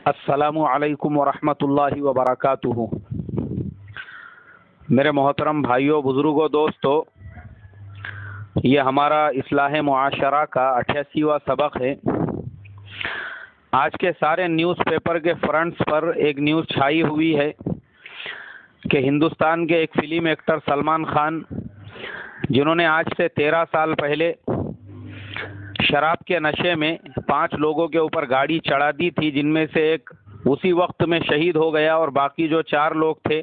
अस्सलामु अलैकुम वरहमतुल्लाहि वबरकातुहू। मेरे मोहतरम भाइयों, बुज़ुर्गों, दोस्तों, ये हमारा इस्लाह मुआशरा का 88वां सबक है। आज के सारे न्यूज़पेपर के फ्रंट्स पर एक न्यूज़ छाई हुई है कि हिंदुस्तान के एक फिल्म एक्टर सलमान खान, जिन्होंने आज से 13 साल पहले शराब के नशे में 5 लोगों के ऊपर गाड़ी चढ़ा दी थी, जिनमें से एक उसी वक्त में शहीद हो गया और बाकी जो 4 लोग थे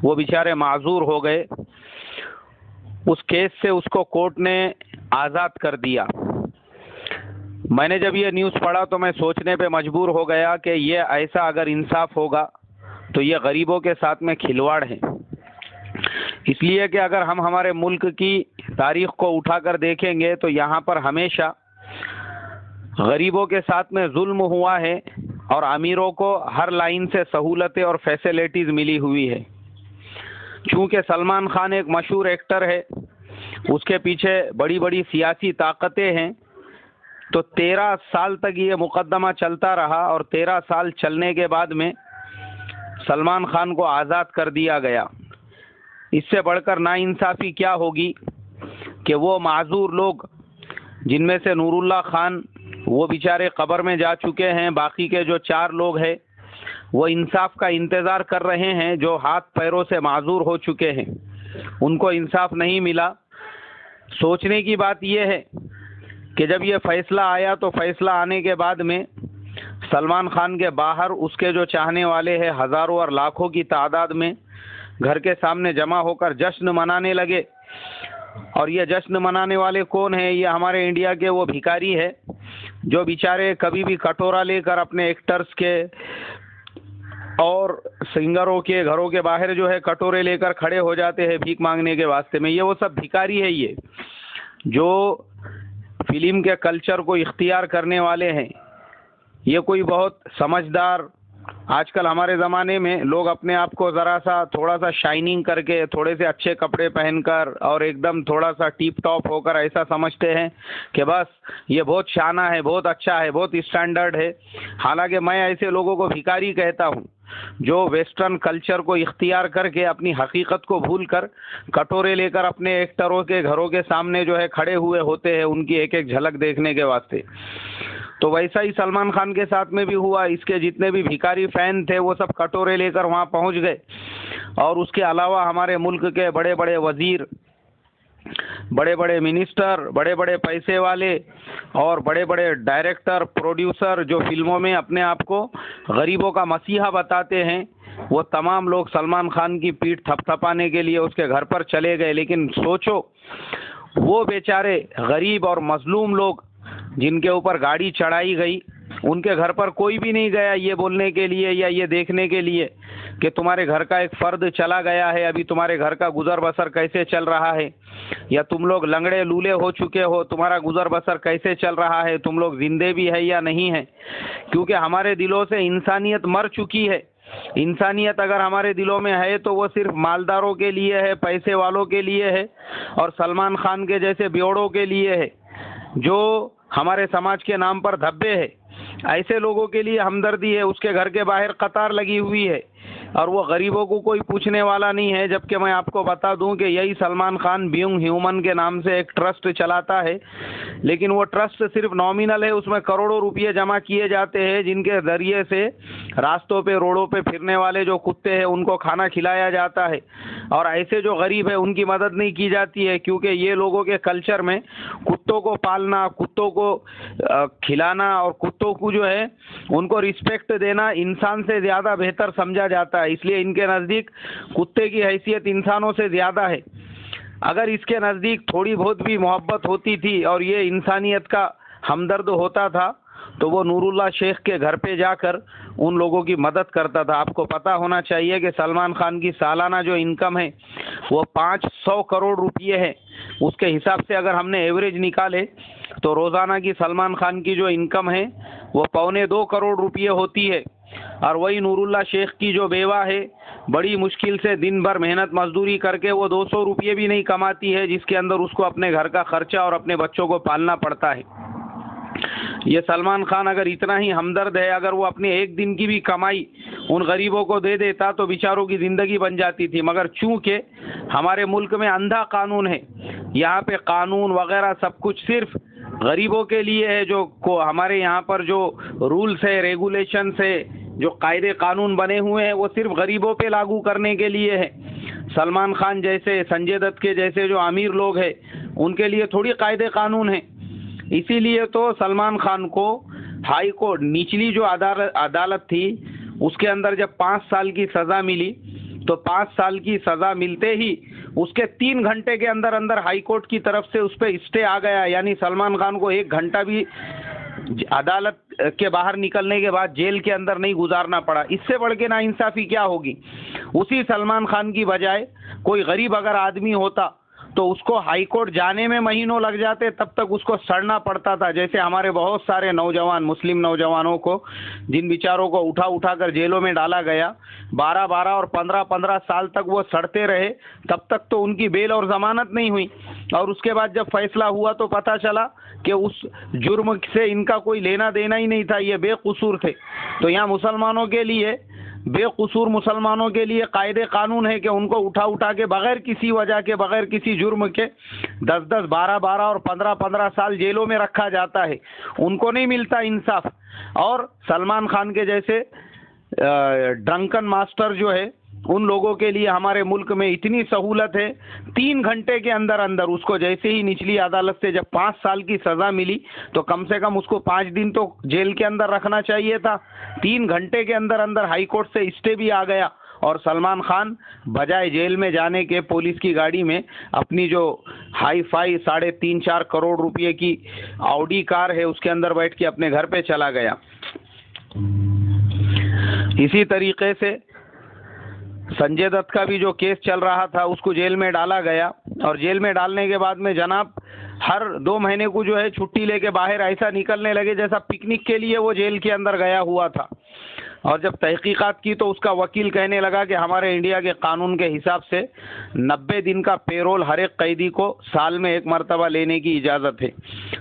वो बेचारे माजूर हो गए। उस केस से उसको कोर्ट ने आज़ाद कर दिया। मैंने जब ये न्यूज़ पढ़ा तो मैं सोचने पे मजबूर हो गया कि ये ऐसा अगर इंसाफ होगा तो ये गरीबों के साथ में खिलवाड़ है। इसलिए कि अगर हम हमारे मुल्क की तारीख को उठाकर देखेंगे तो यहाँ पर हमेशा गरीबों के साथ में जुल्म हुआ है और अमीरों को हर लाइन से सहूलतें और फैसिलिटीज़ मिली हुई है। चूँकि सलमान खान एक मशहूर एक्टर है, उसके पीछे बड़ी बड़ी सियासी ताकतें हैं, तो 13 साल तक ये मुकदमा चलता रहा और 13 साल चलने के बाद में सलमान खान को आज़ाद कर दिया गया। इससे बढ़कर नाइंसाफ़ी क्या होगी कि वो माजूर लोग, जिनमें से नूरुल्लाह खान वो बेचारे कब्र में जा चुके हैं, बाकी के जो 4 लोग हैं वो इंसाफ का इंतज़ार कर रहे हैं, जो हाथ पैरों से माजूर हो चुके हैं, उनको इंसाफ नहीं मिला। सोचने की बात यह है कि जब ये फ़ैसला आया तो फ़ैसला आने के बाद में सलमान खान के बाहर उसके जो चाहने वाले हैं हज़ारों और लाखों की तादाद में घर के सामने जमा होकर जश्न मनाने लगे। और ये जश्न मनाने वाले कौन है? ये हमारे इंडिया के वो भिखारी है जो बेचारे कभी भी कटोरा लेकर अपने एक्टर्स के और सिंगरों के घरों के बाहर जो है कटोरे लेकर खड़े हो जाते हैं भीख मांगने के वास्ते में। ये वो सब भिखारी है, ये जो फिल्म के कल्चर को इख्तियार करने वाले हैं। ये कोई बहुत समझदार, आजकल हमारे ज़माने में लोग अपने आप को ज़रा सा थोड़ा सा शाइनिंग करके, थोड़े से अच्छे कपड़े पहनकर और एकदम थोड़ा सा टिप टॉप होकर ऐसा समझते हैं कि बस ये बहुत शाना है, बहुत अच्छा है, बहुत स्टैंडर्ड है। हालांकि मैं ऐसे लोगों को भिखारी कहता हूँ जो वेस्टर्न कल्चर को इख्तियार करके अपनी हकीकत को भूलकर कटोरे लेकर अपने एक्टरों के घरों के सामने जो है खड़े हुए होते हैं उनकी एक एक झलक देखने के वास्ते। तो वैसा ही सलमान खान के साथ में भी हुआ। इसके जितने भी भिखारी फैन थे वो सब कटोरे लेकर वहाँ पहुँच गए। और उसके अलावा हमारे मुल्क के बड़े बड़े वजीर, बड़े बड़े मिनिस्टर, बड़े बड़े पैसे वाले और बड़े बड़े डायरेक्टर, प्रोड्यूसर जो फिल्मों में अपने आप को गरीबों का मसीहा बताते हैं, वो तमाम लोग सलमान खान की पीठ थपथपाने के लिए उसके घर पर चले गए। लेकिन सोचो, वो बेचारे गरीब और मजलूम लोग जिनके ऊपर गाड़ी चढ़ाई गई, उनके घर पर कोई भी नहीं गया ये बोलने के लिए या ये देखने के लिए कि तुम्हारे घर का एक फ़र्द चला गया है, अभी तुम्हारे घर का गुजर बसर कैसे चल रहा है, या तुम लोग लंगड़े लूले हो चुके हो, तुम्हारा गुजर बसर कैसे चल रहा है, तुम लोग जिंदे भी है या नहीं है। क्योंकि हमारे दिलों से इंसानियत मर चुकी है। इंसानियत अगर हमारे दिलों में है तो वो सिर्फ मालदारों के लिए है, पैसे वालों के लिए है और सलमान खान के जैसे बेवड़ों के लिए है जो हमारे समाज के नाम पर धब्बे है। ऐसे लोगों के लिए हमदर्दी है। उसके घर के बाहर कतार लगी हुई है और वो गरीबों को कोई पूछने वाला नहीं है। जबकि मैं आपको बता दूं कि यही सलमान खान बीइंग ह्यूमन के नाम से एक ट्रस्ट चलाता है, लेकिन वो ट्रस्ट सिर्फ नॉमिनल है। उसमें करोड़ों रुपये जमा किए जाते हैं जिनके ज़रिए से रास्तों पे, रोडों पे फिरने वाले जो कुत्ते हैं उनको खाना खिलाया जाता है और ऐसे जो गरीब है उनकी मदद नहीं की जाती है। क्योंकि ये लोगों के कल्चर में कुत्तों को पालना, कुत्तों को खिलाना और कुत्तों को जो है उनको रिस्पेक्ट देना इंसान से ज़्यादा बेहतर समझा जाता है। इसलिए इनके नज़दीक कुत्ते की हैसियत इंसानों से ज़्यादा है। अगर इसके नज़दीक थोड़ी बहुत भी मोहब्बत होती थी और ये इंसानियत का हमदर्द होता था तो वो नूरुल्लाह शेख के घर पे जाकर उन लोगों की मदद करता था। आपको पता होना चाहिए कि सलमान खान की सालाना जो इनकम है वो 500 करोड़ रुपये है। उसके हिसाब से अगर हमने एवरेज निकाले तो रोज़ाना की सलमान खान की जो इनकम है वो 1.25 करोड़ रुपये होती है। और वही नूरुल्लाह शेख की जो बेवा है, बड़ी मुश्किल से दिन भर मेहनत मजदूरी करके वो 200 रुपये भी नहीं कमाती है, जिसके अंदर उसको अपने घर का खर्चा और अपने बच्चों को पालना पड़ता है। ये सलमान खान अगर इतना ही हमदर्द है, अगर वो अपने एक दिन की भी कमाई उन गरीबों को दे देता तो बेचारों की ज़िंदगी बन जाती थी। मगर चूंकि हमारे मुल्क में अंधा कानून है, यहाँ पे कानून वगैरह सब कुछ सिर्फ गरीबों के लिए है। जो को हमारे यहाँ पर जो रूल्स है, रेगुलेशन है, जो कायदे कानून बने हुए हैं, वो सिर्फ गरीबों पे लागू करने के लिए है। सलमान खान जैसे, संजय दत्त के जैसे जो अमीर लोग हैं, उनके लिए थोड़ी कायदे कानून है। इसीलिए तो सलमान खान को हाई कोर्ट, निचली जो अदालत थी, उसके अंदर जब 5 साल की सज़ा मिली, तो 5 साल की सज़ा मिलते ही उसके 3 घंटे के अंदर अंदर हाई कोर्ट की तरफ से उस पर स्टे आ गया। यानी सलमान खान को 1 घंटा भी अदालत के बाहर निकलने के बाद जेल के अंदर नहीं गुजारना पड़ा। इससे बढ़ के नाइंसाफ़ी क्या होगी। उसी सलमान खान की बजाय कोई गरीब अगर आदमी होता तो उसको हाई कोर्ट जाने में महीनों लग जाते, तब तक उसको सड़ना पड़ता था। जैसे हमारे बहुत सारे नौजवान, मुस्लिम नौजवानों को, जिन बेचारों को उठा उठा कर जेलों में डाला गया, 12-12 और 15-15 साल तक वो सड़ते रहे, तब तक तो उनकी बेल और जमानत नहीं हुई। और उसके बाद जब फैसला हुआ तो पता चला कि उस जुर्म से इनका कोई लेना देना ही नहीं था, ये बेकसूर थे। तो यहाँ मुसलमानों के लिए, बेकसूर मुसलमानों के लिए कायदे कानून है कि उनको उठा उठा के बगैर किसी वजह के, बगैर किसी जुर्म के 10-10, 12-12 और 15-15 साल जेलों में रखा जाता है। उनको नहीं मिलता इंसाफ। और सलमान खान के जैसे ड्रंकन मास्टर जो है, उन लोगों के लिए हमारे मुल्क में इतनी सहूलत है, 3 घंटे के अंदर अंदर उसको, जैसे ही निचली अदालत से जब 5 साल की सज़ा मिली, तो कम से कम उसको 5 दिन तो जेल के अंदर रखना चाहिए था। 3 घंटे के अंदर अंदर हाई कोर्ट से स्टे भी आ गया और सलमान खान बजाय जेल में जाने के पुलिस की गाड़ी में अपनी जो हाई फाई 3.5-4 करोड़ रुपए की ऑडी कार है, उसके अंदर बैठ के अपने घर पे चला गया। इसी तरीके से संजय दत्त का भी जो केस चल रहा था, उसको जेल में डाला गया। और जेल में डालने के बाद में जनाब हर 2 महीने को जो है छुट्टी लेके बाहर ऐसा निकलने लगे जैसा पिकनिक के लिए वो जेल के अंदर गया हुआ था। और जब तहकीकात की तो उसका वकील कहने लगा कि हमारे इंडिया के कानून के हिसाब से 90 दिन का पेरोल हर एक कैदी को साल में 1 मरतबा लेने की इजाज़त है।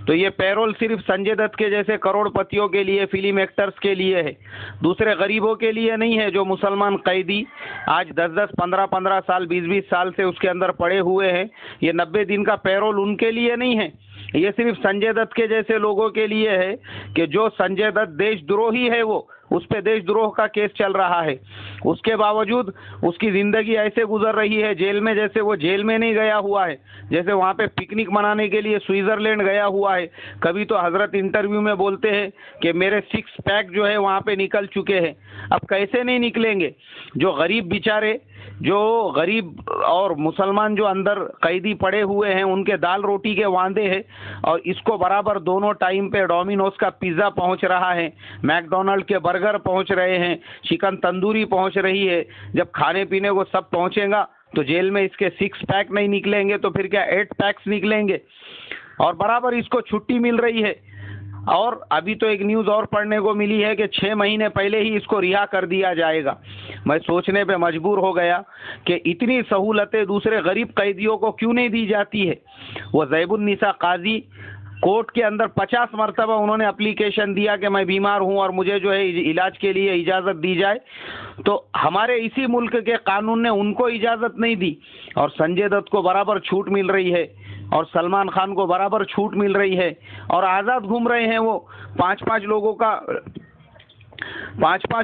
तो ये पेरोल सिर्फ संजय दत्त के जैसे करोड़पतियों के लिए, फिल्म एक्टर्स के लिए है, दूसरे गरीबों के लिए नहीं है। जो मुसलमान कैदी आज 10-10, 15-15 साल, 20-20 साल से उसके अंदर पड़े हुए हैं, ये 90 दिन का पेरोल उनके लिए नहीं है। ये सिर्फ संजय दत्त के जैसे लोगों के लिए है कि जो संजय दत्त देशद्रोही है, वो उस पे देशद्रोह का केस चल रहा है। उसके बावजूद उसकी ज़िंदगी ऐसे गुजर रही है जेल में जैसे वो जेल में नहीं गया हुआ है, जैसे वहाँ पे पिकनिक मनाने के लिए स्विट्ज़रलैंड गया हुआ है। कभी तो हज़रत इंटरव्यू में बोलते हैं कि मेरे 6 पैक जो है वहाँ पे निकल चुके हैं। अब कैसे नहीं निकलेंगे। जो गरीब बेचारे, जो गरीब और मुसलमान जो अंदर कैदी पड़े हुए हैं, उनके दाल रोटी के वांदे हैं। और इसको बराबर दोनों टाइम पे डोमिनोज का पिज़्ज़ा पहुंच रहा है, मैकडोनल्ड के बर्गर पहुंच रहे हैं, चिकन तंदूरी पहुंच रही है। जब खाने पीने को सब पहुंचेगा तो जेल में इसके 6 पैक नहीं निकलेंगे तो फिर क्या 8 पैक्स निकलेंगे। और बराबर इसको छुट्टी मिल रही है। और अभी तो एक न्यूज़ और पढ़ने को मिली है कि 6 महीने पहले ही इसको रिहा कर दिया जाएगा। मैं सोचने पे मजबूर हो गया कि इतनी सहूलतें दूसरे गरीब कैदियों को क्यों नहीं दी जाती है। वो ज़ैबुन्निसा काजी कोर्ट के अंदर 50 मरतबा उन्होंने एप्लीकेशन दिया कि मैं बीमार हूं और मुझे जो है इलाज के लिए इजाज़त दी जाए, तो हमारे इसी मुल्क के कानून ने उनको इजाज़त नहीं दी। और संजय दत्त को बराबर छूट मिल रही है और सलमान खान को बराबर छूट मिल रही है और आज़ाद घूम रहे हैं। वो 5-5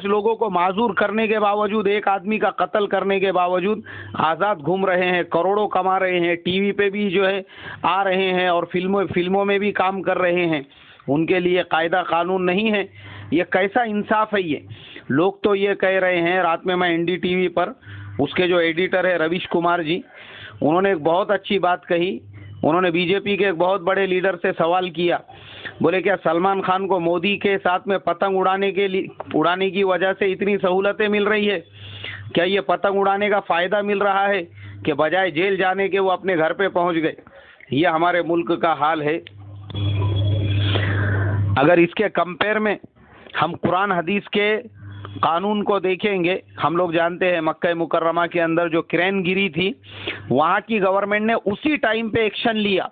लोगों को माजूर करने के बावजूद, एक आदमी का कत्ल करने के बावजूद आज़ाद घूम रहे हैं, करोड़ों कमा रहे हैं, टीवी पे भी जो है आ रहे हैं और फिल्मों में भी काम कर रहे हैं। उनके लिए कायदा कानून नहीं है। ये कैसा इंसाफ है। ये लोग तो ये कह रहे हैं, रात में मैं NDTV पर उसके जो एडिटर है रवीश कुमार जी, उन्होंने एक बहुत अच्छी बात कही। उन्होंने बीजेपी के एक बहुत बड़े लीडर से सवाल किया, बोले क्या सलमान खान को मोदी के साथ में पतंग उड़ाने की वजह से इतनी सहूलतें मिल रही है? क्या ये पतंग उड़ाने का फ़ायदा मिल रहा है कि बजाय जेल जाने के वो अपने घर पे पहुंच गए? ये हमारे मुल्क का हाल है। अगर इसके कंपेयर में हम कुरान हदीस के कानून को देखेंगे, हम लोग जानते हैं मक्का मुकर्रमा के अंदर जो क्रेन गिरी थी, वहाँ की गवर्नमेंट ने उसी टाइम पे एक्शन लिया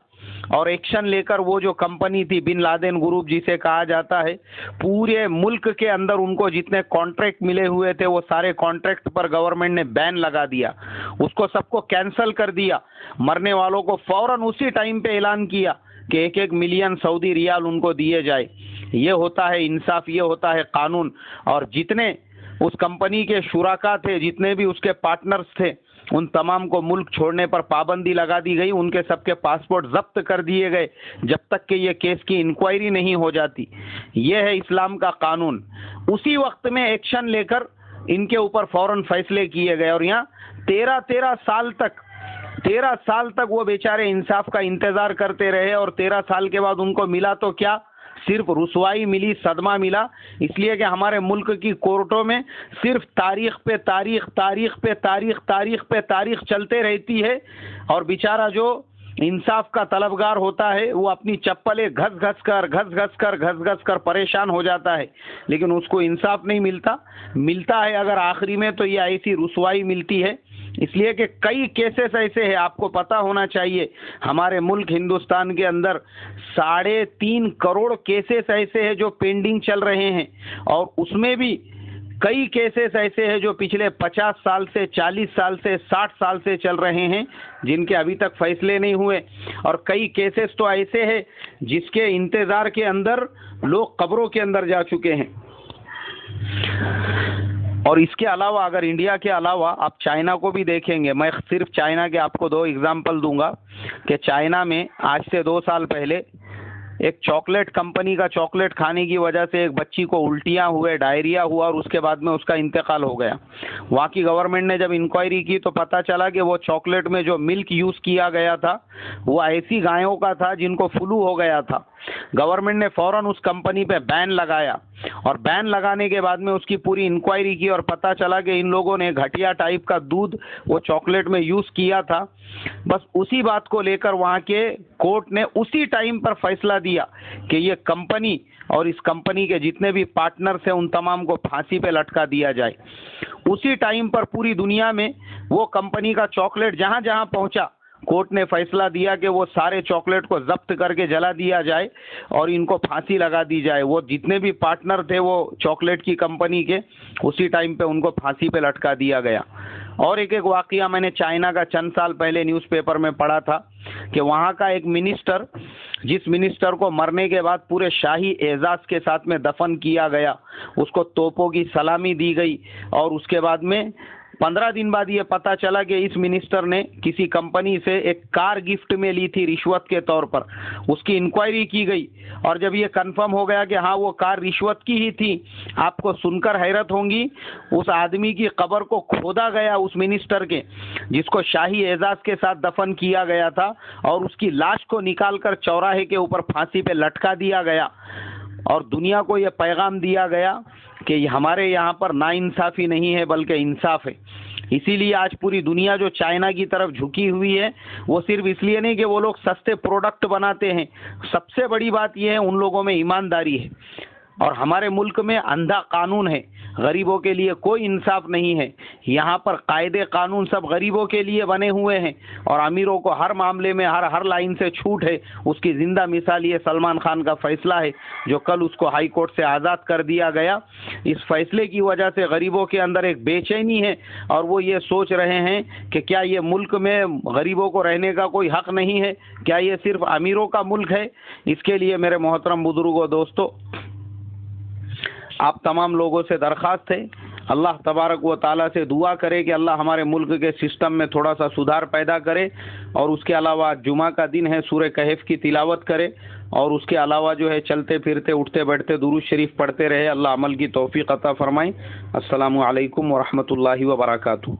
और एक्शन लेकर वो जो कंपनी थी बिन लादेन ग्रुप जिसे कहा जाता है, पूरे मुल्क के अंदर उनको जितने कॉन्ट्रैक्ट मिले हुए थे वो सारे कॉन्ट्रैक्ट पर गवर्नमेंट ने बैन लगा दिया, उसको सबको कैंसिल कर दिया। मरने वालों को फौरन उसी टाइम पे ऐलान किया कि 1-1 मिलियन सऊदी रियाल उनको दिए जाए। ये होता है इंसाफ, ये होता है कानून। और जितने उस कंपनी के शुराका थे, जितने भी उसके पार्टनर्स थे, उन तमाम को मुल्क छोड़ने पर पाबंदी लगा दी गई, उनके सबके पासपोर्ट जब्त कर दिए गए जब तक कि ये केस की इंक्वायरी नहीं हो जाती। ये है इस्लाम का कानून। उसी वक्त में एक्शन लेकर इनके ऊपर फौरन फैसले किए गए और यहाँ 13 साल तक वो बेचारे इंसाफ का इंतजार करते रहे और 13 साल के बाद उनको मिला तो क्या, सिर्फ रुसवाई मिली, सदमा मिला। इसलिए कि हमारे मुल्क की कोर्टों में सिर्फ तारीख पे तारीख, तारीख पे तारीख, तारीख पे तारीख चलते रहती है और बेचारा जो इंसाफ का तलबगार होता है वो अपनी चप्पलें घस घस कर परेशान हो जाता है, लेकिन उसको इंसाफ नहीं मिलता है अगर आखिरी में तो ये ऐसी रुसवाई मिलती है। इसलिए कि कई केसेस ऐसे हैं, आपको पता होना चाहिए, हमारे मुल्क हिंदुस्तान के अंदर 3.5 करोड़ केसेस ऐसे हैं जो पेंडिंग चल रहे हैं और उसमें भी कई केसेस ऐसे हैं जो पिछले 50 साल से, 40 साल से, 60 साल से चल रहे हैं जिनके अभी तक फैसले नहीं हुए। और कई केसेस तो ऐसे हैं जिसके इंतजार के अंदर लोग कब्रों के अंदर जा चुके हैं। और इसके अलावा अगर इंडिया के अलावा आप चाइना को भी देखेंगे, मैं सिर्फ चाइना के आपको 2 एग्जाम्पल दूंगा कि चाइना में आज से 2 साल पहले एक चॉकलेट कंपनी का चॉकलेट खाने की वजह से एक बच्ची को उल्टियाँ हुए, डायरिया हुआ और उसके बाद में उसका इंतकाल हो गया। वहाँ की गवर्नमेंट ने जब इंक्वायरी की तो पता चला कि वो चॉकलेट में जो मिल्क यूज़ किया गया था वो ऐसी गायों का था जिनको फ्लू हो गया था। गवर्नमेंट ने फौरन उस कंपनी पे बैन लगाया और बैन लगाने के बाद में उसकी पूरी इंक्वायरी की और पता चला कि इन लोगों ने घटिया टाइप का दूध वो चॉकलेट में यूज़ किया था। बस उसी बात को लेकर वहाँ के कोर्ट ने उसी टाइम पर फैसला दिया कि ये कंपनी और इस कंपनी के जितने भी पार्टनर्स हैं उन तमाम को फांसी पे लटका दिया जाए। उसी टाइम पर पूरी दुनिया में वो कंपनी का चॉकलेट जहाँ जहाँ पहुँचा, कोर्ट ने फैसला दिया कि वो सारे चॉकलेट को जब्त करके जला दिया जाए और इनको फांसी लगा दी जाए। वो जितने भी पार्टनर थे वो चॉकलेट की कंपनी के, उसी टाइम पे उनको फांसी पे लटका दिया गया। और एक वाकया मैंने चाइना का चंद साल पहले न्यूज़पेपर में पढ़ा था कि वहाँ का एक मिनिस्टर, जिस मिनिस्टर को मरने के बाद पूरे शाही एजाज़ के साथ में दफन किया गया, उसको तोपों की सलामी दी गई और उसके बाद में 15 दिन बाद ये पता चला कि इस मिनिस्टर ने किसी कंपनी से एक कार गिफ्ट में ली थी रिश्वत के तौर पर। उसकी इंक्वायरी की गई और जब ये कंफर्म हो गया कि हाँ वो कार रिश्वत की ही थी, आपको सुनकर हैरत होंगी, उस आदमी की कब्र को खोदा गया, उस मिनिस्टर के जिसको शाही एजाज के साथ दफन किया गया था, और उसकी लाश को निकालकर चौराहे के ऊपर फांसी पे लटका दिया गया। और दुनिया को यह पैगाम दिया गया कि हमारे यहाँ पर नाइंसाफ़ी नहीं है बल्कि इंसाफ है। इसीलिए आज पूरी दुनिया जो चाइना की तरफ झुकी हुई है वो सिर्फ इसलिए नहीं कि वो लोग सस्ते प्रोडक्ट बनाते हैं, सबसे बड़ी बात यह है उन लोगों में ईमानदारी है। और हमारे मुल्क में अंधा कानून है, गरीबों के लिए कोई इंसाफ नहीं है। यहाँ पर कायदे कानून सब गरीबों के लिए बने हुए हैं और अमीरों को हर मामले में हर लाइन से छूट है। उसकी जिंदा मिसाल ये सलमान खान का फैसला है जो कल उसको हाई कोर्ट से आज़ाद कर दिया गया। इस फैसले की वजह से गरीबों के अंदर एक बेचैनी है और वो ये सोच रहे हैं कि क्या ये मुल्क में गरीबों को रहने का कोई हक नहीं है, क्या ये सिर्फ अमीरों का मुल्क है। इसके लिए मेरे मोहतरम बुजुर्गों, दोस्तों, आप तमाम लोगों से दरख्वास्त है, अल्लाह तबारक व ताला से दुआ करे कि अल्लाह हमारे मुल्क के सिस्टम में थोड़ा सा सुधार पैदा करे। और उसके अलावा जुमा का दिन है, सूरह कहफ की तिलावत करे और उसके अलावा जो है चलते फिरते उठते बैठते दुरूद शरीफ पढ़ते रहे। अल्लाह अमल की तौफीक अता फरमाए। अस्सलामु अलैकुम व रहमतुल्लाहि व बरकातहू।